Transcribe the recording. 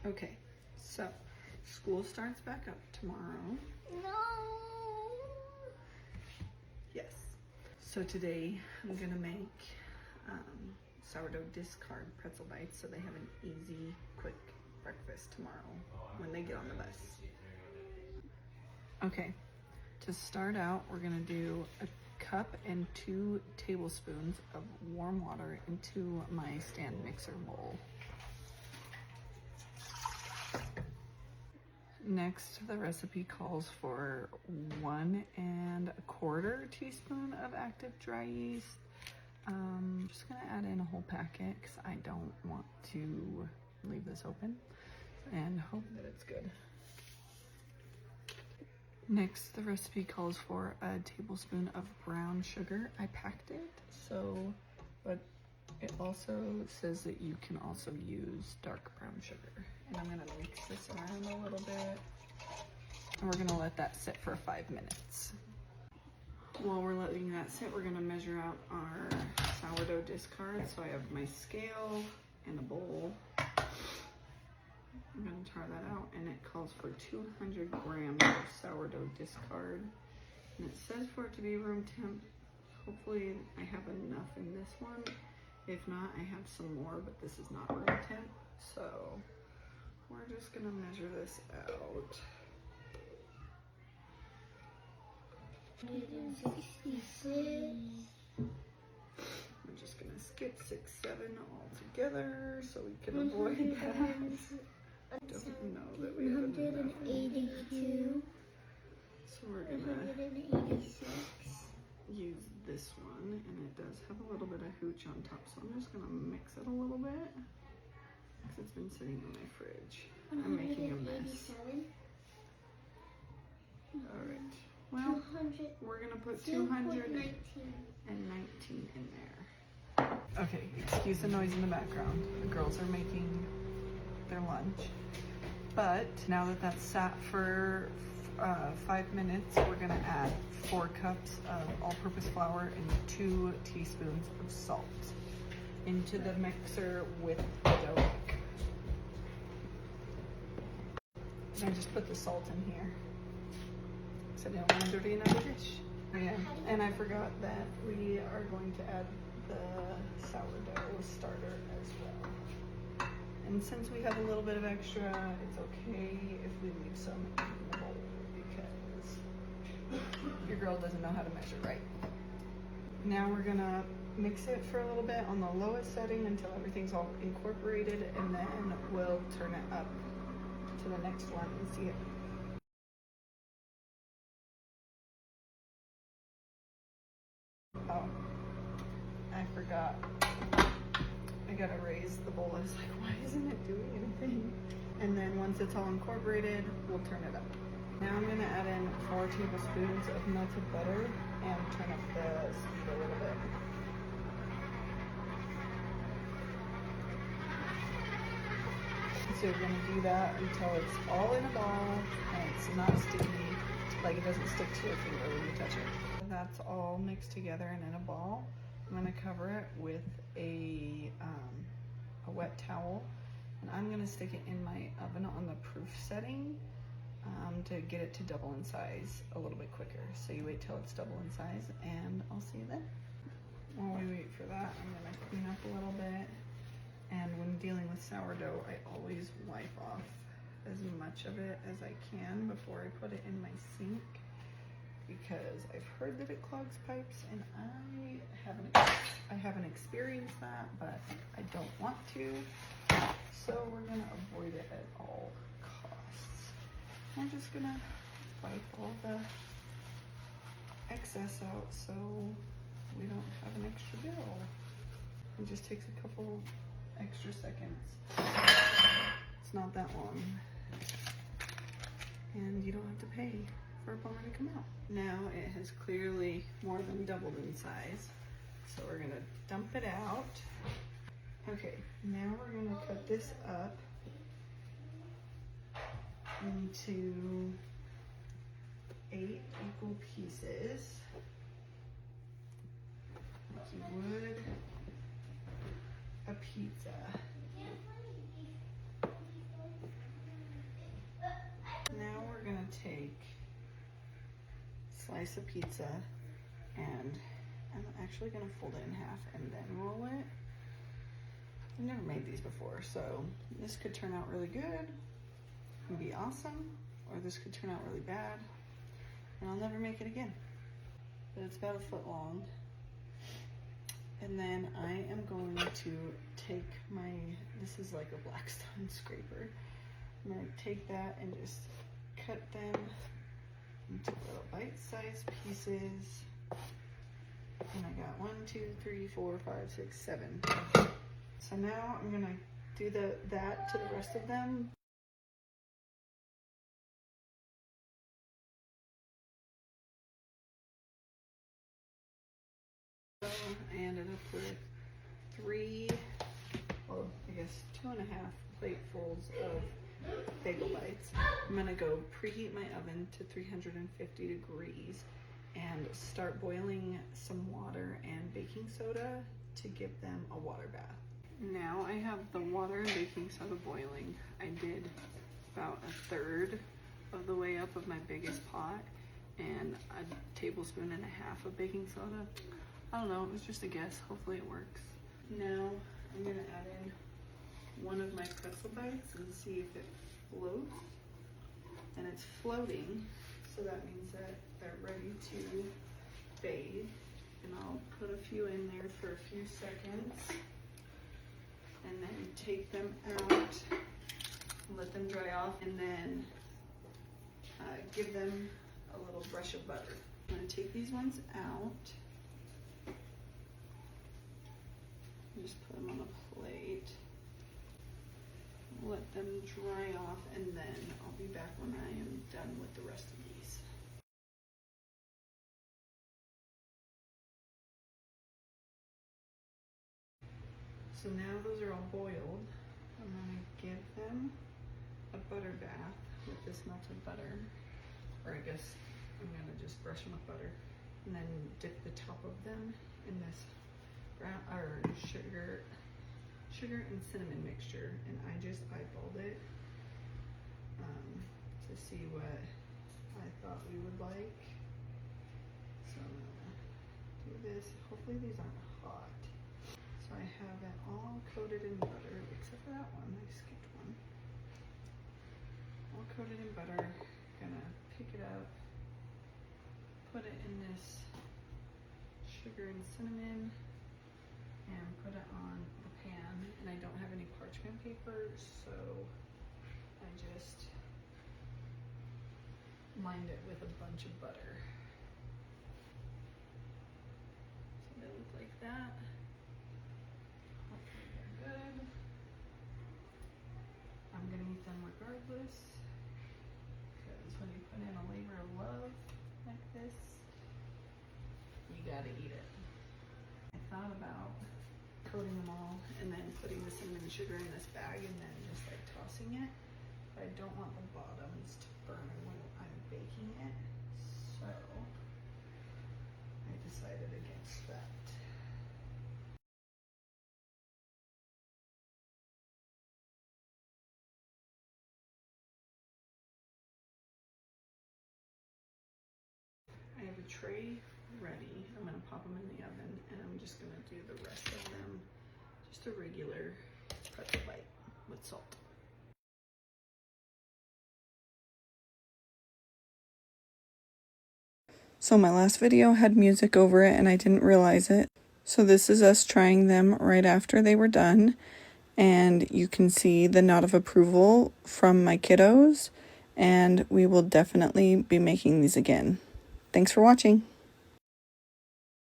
Okay, so school starts back up tomorrow. No. Yes. So today I'm gonna make sourdough discard pretzel bites so they have an easy, quick breakfast tomorrow when they get on the bus. Okay, to start out, we're gonna do a cup and 2 tablespoons of warm water into my stand mixer bowl. Next, the recipe calls for 1 1/4 teaspoon of active dry yeast. I'm just gonna add in a whole packet because I don't want to leave this open and hope that it's good. Next, the recipe calls for a tablespoon of brown sugar. I packed it, but it also says that you can also use dark brown sugar. And I'm gonna mix this around a little bit. And we're gonna let that sit for 5 minutes. While we're letting that sit, we're gonna measure out our sourdough discard. So I have my scale and a bowl. I'm gonna try that out, and it calls for 200 grams of sourdough discard. And it says for it to be room temp. Hopefully I have enough in this one. If not, I have some more, but this is not room temp. So we're just gonna measure this out. 166. We're just gonna skip 6, 7 all together so we can avoid that. Doesn't know that we have enough. 182. So we're gonna 186. use this one, and it does have a little bit of hooch on top, so I'm just gonna mix it a little bit because it's been sitting in my fridge. I'm making a mess. 187. All right. Well, 200. we're gonna put 219 in there. Okay, excuse the noise in the background. The girls are making their lunch. But now that that's sat for 5 minutes, we're gonna add 4 cups of all-purpose flour and 2 teaspoons of salt into the mixer with the dough. And I just put the salt in here. So I didn't want to dirty another dish. Yeah, and I forgot that we are going to add the sourdough starter as well. And since we have a little bit of extra, it's okay if we leave some in the bowl because your girl doesn't know how to measure right. Now we're gonna mix it for a little bit on the lowest setting until everything's all incorporated, and then we'll turn it up to the next one and see it. Oh, I forgot. I gotta raise the bowl. I was like, why isn't it doing anything? And then once it's all incorporated, we'll turn it up. Now I'm gonna add in 4 tablespoons of melted butter and turn up the speed a little bit. So you're gonna do that until it's all in a ball and it's not sticky, like it doesn't stick to your finger when you touch it. That's all mixed together and in a ball. I'm gonna cover it with a wet towel, and I'm gonna stick it in my oven on the proof setting to get it to double in size a little bit quicker. So you wait till it's double in size, and I'll see you then. While we wait for that, I'm gonna clean up a little bit. And when dealing with sourdough, I always wipe off as much of it as I can before I put it in my sink, because I've heard that it clogs pipes, and I haven't experienced that, but I don't want to. So we're gonna avoid it at all costs. I'm just gonna wipe all the excess out so we don't have an extra bill. It just takes a couple extra seconds. It's not that long. And you don't have to pay for a plumber to come out. Now it has clearly more than doubled in size. So we're gonna dump it out. Okay, now we're gonna cut this up into 8 equal pieces, like you would a pizza. slice of pizza, and I'm actually gonna fold it in half and then roll it. I've never made these before, so this could turn out really good and be awesome, or this could turn out really bad and I'll never make it again. But it's about 1 foot long. And then I am going to take this is like a Blackstone scraper. I'm gonna take that and just cut them into little bite-sized pieces. And I got 1, 2, 3, 4, 5, 6, 7. So now I'm gonna do that to the rest of them. So I ended up with 3, well, I guess 2.5 platefuls of bagel bites. I'm gonna go preheat my oven to 350 degrees and start boiling some water and baking soda to give them a water bath. Now I have the water and baking soda boiling. I did about 1/3 of the way up of my biggest pot and 1.5 tablespoons of baking soda. I don't know, it was just a guess. Hopefully it works. Now I'm gonna add in one of my pretzel bites and see if it floats. And it's floating, so that means that they're ready to bathe. And I'll put a few in there for a few seconds and then take them out, let them dry off, and then give them a little brush of butter. I'm gonna take these ones out. Just put them on a plate. Let them dry off, and then I'll be back when I am done with the rest of these. So now those are all boiled. I'm gonna give them a butter bath with this melted butter, or I guess I'm gonna just brush them with butter, and then dip the top of them in this brown or sugar and cinnamon mixture, and I just eyeballed it to see what I thought we would like. So I'm gonna do this. Hopefully these aren't hot. So I have it all coated in butter, except for that one. I skipped one. All coated in butter. Gonna pick it up, put it in this sugar and cinnamon, and put it on the pan. And I don't have any parchment paper, so I just lined it with a bunch of butter. So they look like that. Hopefully they're good. I'm gonna eat them regardless, because when you put in a labor of love like this, you gotta eat it. I thought about coating them all and then putting the cinnamon and sugar in this bag and then just like tossing it, but I don't want the bottoms to burn when I'm baking it, so I decided against that. I have a tray ready. I'm gonna pop them in the oven, and I'm just gonna do the rest of them just a regular pretzel bite with salt. So my last video had music over it and I didn't realize it. So this is us trying them right after they were done, and you can see the nod of approval from my kiddos, and we will definitely be making these again. Thanks for watching.